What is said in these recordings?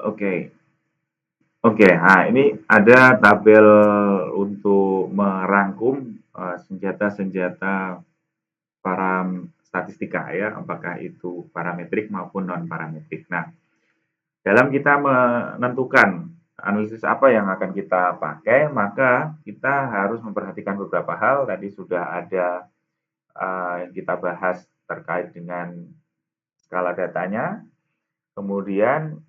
Oke. Oke, nah ini ada tabel untuk merangkum senjata-senjata para statistika ya, apakah itu parametrik maupun non parametrik. Nah, dalam kita menentukan analisis apa yang akan kita pakai, maka kita harus memperhatikan beberapa hal. Tadi sudah ada yang kita bahas terkait dengan skala datanya, kemudian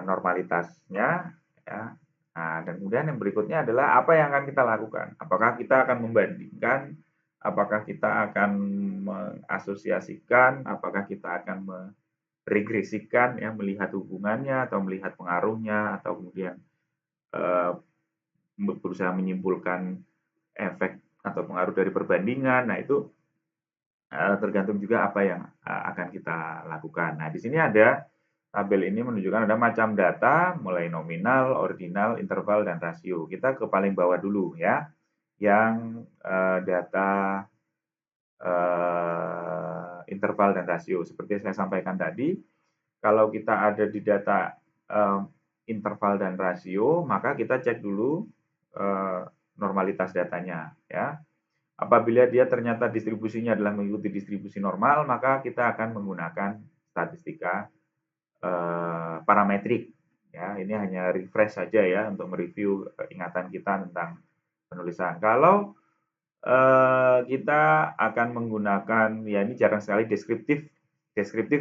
normalitasnya, ya. Nah, dan kemudian yang berikutnya adalah apa yang akan kita lakukan. Apakah kita akan membandingkan, apakah kita akan mengasosiasikan, apakah kita akan meregresikan, ya, melihat hubungannya atau melihat pengaruhnya, atau kemudian eh, berusaha menyimpulkan efek atau pengaruh dari perbandingan. Nah, itu tergantung juga apa yang akan kita lakukan. Nah, di sini ada tabel ini menunjukkan ada macam data, mulai nominal, ordinal, interval, dan rasio. Kita ke paling bawah dulu ya, yang data interval dan rasio. Seperti saya sampaikan tadi, kalau kita ada di data interval dan rasio, maka kita cek dulu normalitas datanya ya. Apabila dia ternyata distribusinya adalah mengikuti distribusi normal, maka kita akan menggunakan statistika parametrik. Ya, ini hanya refresh saja ya untuk mereview ingatan kita tentang penulisan. Kalau kita akan menggunakan, ya ini jarang sekali deskriptif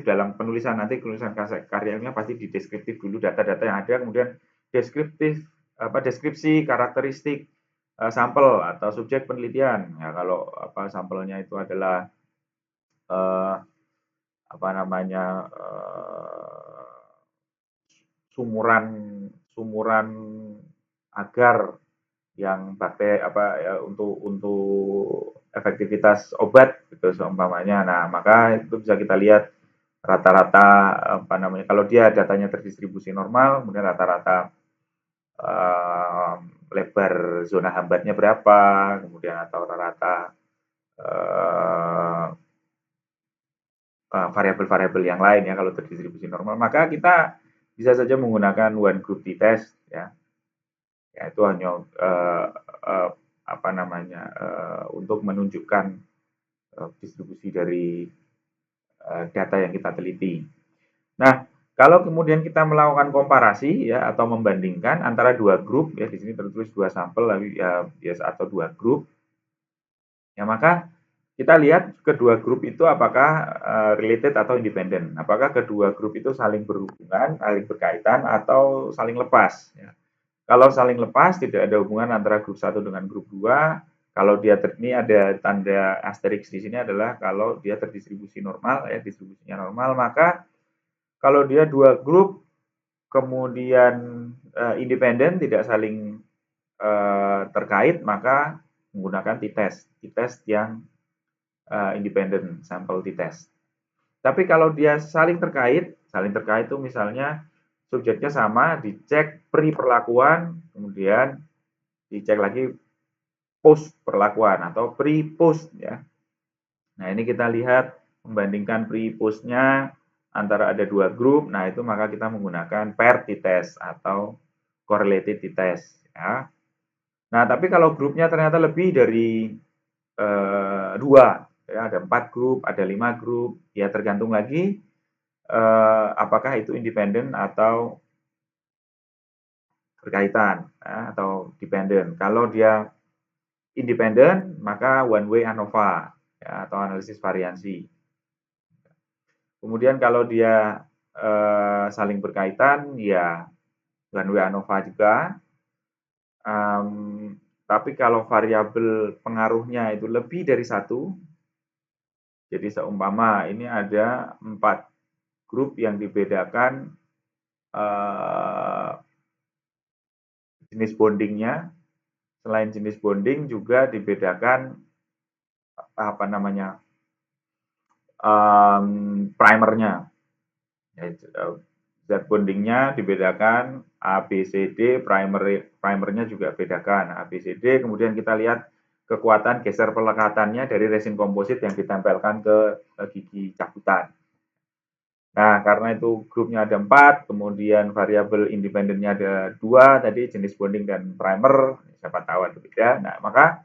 dalam penulisan, nanti penulisan karyanya pasti di deskriptif dulu data-data yang ada, kemudian deskripsi karakteristik sampel atau subjek penelitian. Ya, kalau sampelnya itu adalah eh, apa namanya sumuran sumuran agar yang pakai ya, untuk efektivitas obat gitu seumpamanya. Nah, maka itu bisa kita lihat rata-rata kalau dia datanya terdistribusi normal, kemudian rata-rata uh, lebar zona hambatnya berapa, kemudian atau rata-rata variabel-variabel yang lain ya kalau terdistribusi normal, maka kita bisa saja menggunakan one group t-test ya. Ya itu hanya uh, untuk menunjukkan distribusi dari data yang kita teliti. Nah, kalau kemudian kita melakukan komparasi ya atau membandingkan antara dua grup ya, di sini tertulis dua sampel ya biasa atau dua grup, ya maka kita lihat kedua grup itu apakah related atau independen. Apakah kedua grup itu saling berhubungan, saling berkaitan atau saling lepas ya. Kalau saling lepas tidak ada hubungan antara grup 1 dengan grup 2. Kalau dia ini ada tanda asterisk di sini adalah kalau dia terdistribusi normal ya, distribusinya normal, maka kalau dia dua grup kemudian independen tidak saling terkait, maka menggunakan t-test yang independen sampel t-test. Tapi kalau dia saling terkait itu misalnya subjeknya sama, dicek pre perlakuan, kemudian dicek lagi post perlakuan atau pre post ya. Nah, ini kita lihat membandingkan pre postnya antara ada dua grup. Nah, itu maka kita menggunakan paired t-test atau correlated t-test ya. Nah, tapi kalau grupnya ternyata lebih dari dua, ya ada 4 grup, ada 5 grup, ya tergantung lagi apakah itu independen atau berkaitan ya, atau dependent. Kalau dia independen, maka one way ANOVA ya, atau analisis variansi. Kemudian kalau dia saling berkaitan, ya one way ANOVA juga. Tapi kalau variabel pengaruhnya itu lebih dari satu, jadi seumpama ini ada 4 grup yang dibedakan jenis bondingnya, selain jenis bonding juga dibedakan primernya. Zat bondingnya dibedakan A, B, C, D, primernya juga bedakan A, B, C, D. Kemudian kita lihat kekuatan geser pelekatannya dari resin komposit yang ditempelkan ke gigi cabutan. Nah, karena itu grupnya ada 4, kemudian variabel independennya ada 2, tadi jenis bonding dan primer, siapa tahu atau tidak. Nah, maka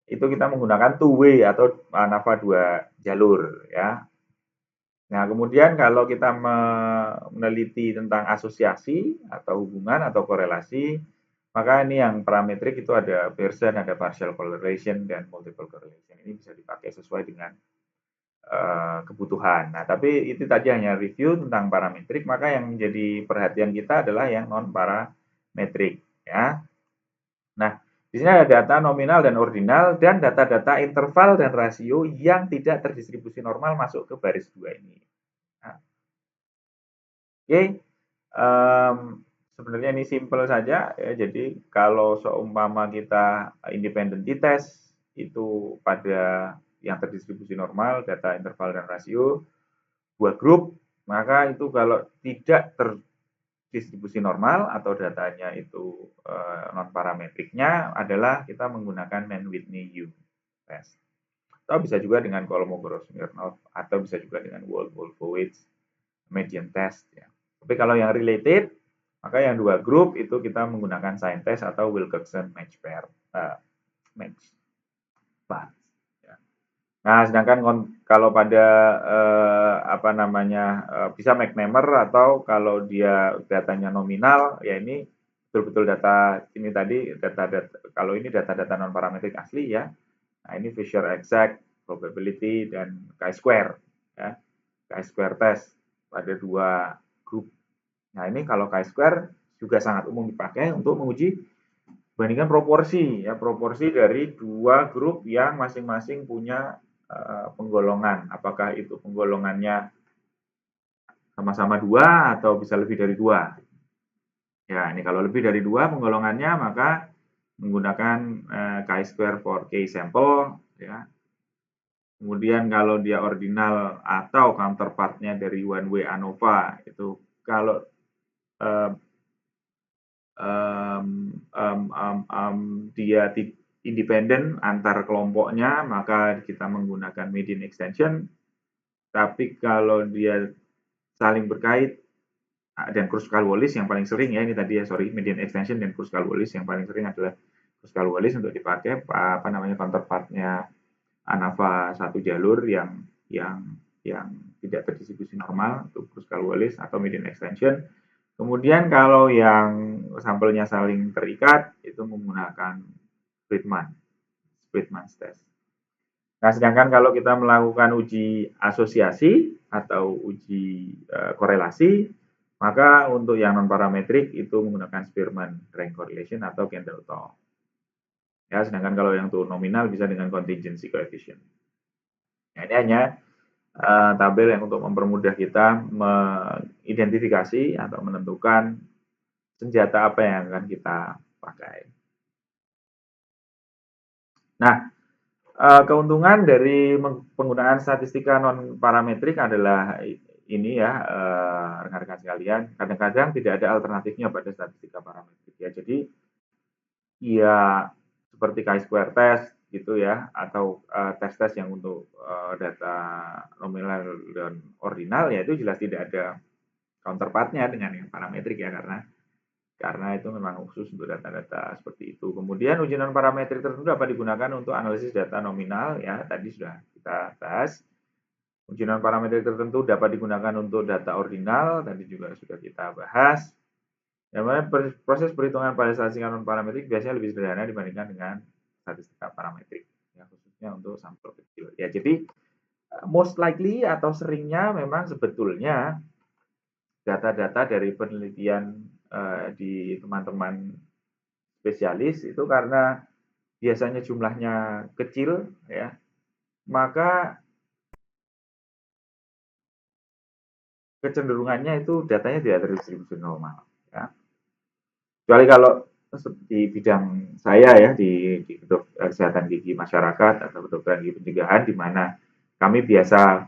itu kita menggunakan two way atau ANAVA 2 jalur ya. Nah, kemudian kalau kita meneliti tentang asosiasi atau hubungan atau korelasi, maka ini yang parametrik itu ada Pearson, ada partial correlation, dan multiple correlation. Ini bisa dipakai sesuai dengan kebutuhan. Nah, tapi itu tadi hanya review tentang parametrik, maka yang menjadi perhatian kita adalah yang non parametrik ya. Nah, di sini ada data nominal dan ordinal dan data-data interval dan rasio yang tidak terdistribusi normal masuk ke baris 2 ini. Nah, oke, sebenarnya ini simple saja ya. Jadi kalau seumpama kita independent t-test itu pada yang terdistribusi normal, data interval dan rasio, 2 grup, maka itu kalau tidak terdistribusi normal atau datanya itu non parametriknya adalah kita menggunakan Mann-Whitney-Young test. Atau bisa juga dengan Kolmogorov-Smirnov atau bisa juga dengan Wolfowitz median test ya. Tapi kalau yang related, maka yang 2 grup itu kita menggunakan sign test atau Wilcoxon match pair match pair. Nah, sedangkan kalau pada apa namanya bisa McNamara atau kalau dia datanya nominal, ya ini betul-betul data ini tadi data-data kalau ini data-data non parametrik asli ya. Nah, ini Fisher exact, probability dan chi-square ya. Chi-square test pada 2 grup. Nah, ini kalau chi-square juga sangat umum dipakai untuk menguji bandingkan proporsi ya, proporsi dari 2 grup yang masing-masing punya penggolongan, apakah itu penggolongannya sama-sama 2 atau bisa lebih dari 2. Ya, ini kalau lebih dari 2 penggolongannya maka menggunakan chi-square for k sample ya. Kemudian kalau dia ordinal atau counterpartnya dari one way ANOVA itu kalau dia independen antar kelompoknya maka kita menggunakan median extension. Tapi kalau dia saling berkait dan Kruskal-Wallis yang paling sering ya ini tadi ya median extension dan Kruskal-Wallis yang paling sering adalah Kruskal-Wallis untuk dipakai apa namanya counterpartnya ANAVA satu jalur yang tidak terdistribusi normal untuk Kruskal-Wallis atau median extension. Kemudian kalau yang sampelnya saling terikat itu menggunakan Spearman's test. Nah, sedangkan kalau kita melakukan uji asosiasi atau uji korelasi, maka untuk yang non parametrik itu menggunakan Spearman rank correlation atau Kendall-Tau. Ya, sedangkan kalau yang untuk nominal bisa dengan contingency coefficient. Nah, ini hanya tabel yang untuk mempermudah kita mengidentifikasi atau menentukan senjata apa yang akan kita pakai. Nah, keuntungan dari penggunaan statistika non parametrik adalah ini ya rekan-rekan sekalian, kadang-kadang tidak ada alternatifnya pada statistika parametrik ya. Jadi ya seperti chi-square test gitu ya atau tes-tes yang untuk data nominal dan ordinal ya itu jelas tidak ada counterpartnya dengan yang parametrik ya karena itu memang khusus untuk data-data seperti itu. Kemudian uji non parametrik tertentu dapat digunakan untuk analisis data nominal ya tadi sudah kita bahas. Uji non parametrik tertentu dapat digunakan untuk data ordinal tadi juga sudah kita bahas. Yang mana proses perhitungan pada statistika non parametrik biasanya lebih sederhana dibandingkan dengan statistika parametrik ya khususnya untuk sampel kecil. Ya jadi most likely atau seringnya memang sebetulnya data-data dari penelitian di teman-teman spesialis itu karena biasanya jumlahnya kecil ya maka kecenderungannya itu datanya tidak terdistribusi normal ya. Kecuali kalau di bidang saya ya di kesehatan gigi masyarakat atau kedokteran gigi pencegahan di mana kami biasa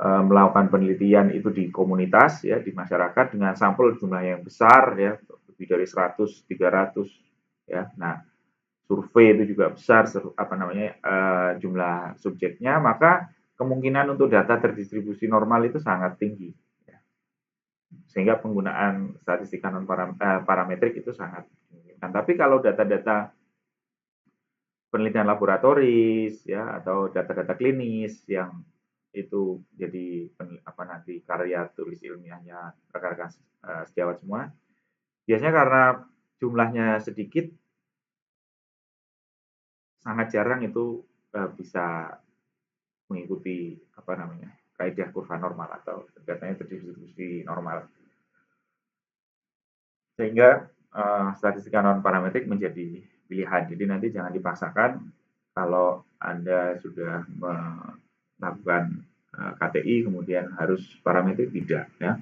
melakukan penelitian itu di komunitas ya di masyarakat dengan sampel jumlah yang besar ya lebih dari 100 300 ya. Nah, survei itu juga besar apa namanya jumlah subjeknya maka kemungkinan untuk data terdistribusi normal itu sangat tinggi sehingga penggunaan statistika parametrik itu sangat dimungkinkan. Tapi kalau data-data penelitian laboratoris ya atau data-data klinis yang itu jadi nanti karya tulis ilmiahnya rekan-rekan sejawat semua, biasanya karena jumlahnya sedikit, sangat jarang itu bisa mengikuti kaidah kurva normal atau datanya terdistribusi normal, sehingga statistika non parametrik menjadi pilihan. Jadi nanti jangan dipaksakan kalau Anda sudah melakukan KTI kemudian harus parametrik, tidak ya.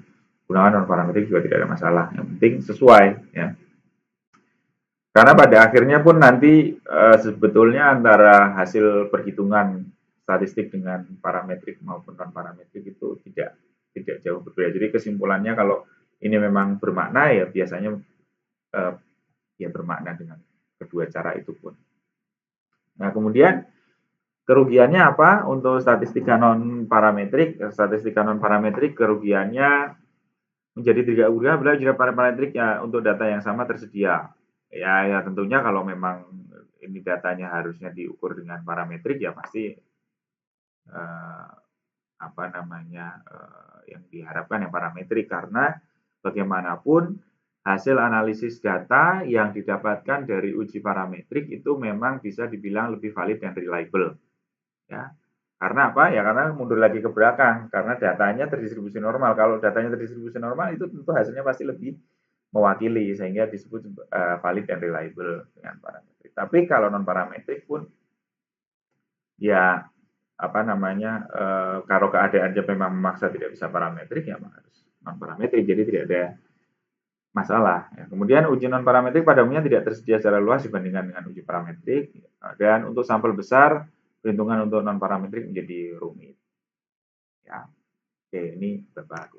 Gunakan non parametrik juga tidak ada masalah. Yang penting sesuai ya. Karena pada akhirnya pun nanti sebetulnya antara hasil perhitungan statistik dengan parametrik maupun non parametrik itu tidak jauh berbeda. Jadi kesimpulannya kalau ini memang bermakna ya biasanya ya bermakna dengan kedua cara itu pun. Nah kemudian kerugiannya apa untuk statistika non parametrik? Statistika non parametrik kerugiannya menjadi tidak mudah bila jika parametrik ya untuk data yang sama tersedia. Ya tentunya kalau memang ini datanya harusnya diukur dengan parametrik ya pasti yang diharapkan yang parametrik, karena bagaimanapun hasil analisis data yang didapatkan dari uji parametrik itu memang bisa dibilang lebih valid dan reliable. Ya. Karena apa? Ya karena mundur lagi ke belakang, karena datanya terdistribusi normal. Kalau datanya terdistribusi normal itu tentu hasilnya pasti lebih mewakili, sehingga disebut valid dan reliable dengan parametrik. Tapi kalau non parametrik pun ya kalau keadaannya memang memaksa tidak bisa parametrik ya harus non parametrik, jadi tidak ada masalah. Ya. Kemudian uji non parametrik pada umumnya tidak tersedia secara luas dibandingkan dengan uji parametrik, dan untuk sampel besar perhitungan untuk non parametrik menjadi rumit. Ya, oke, ini beberapa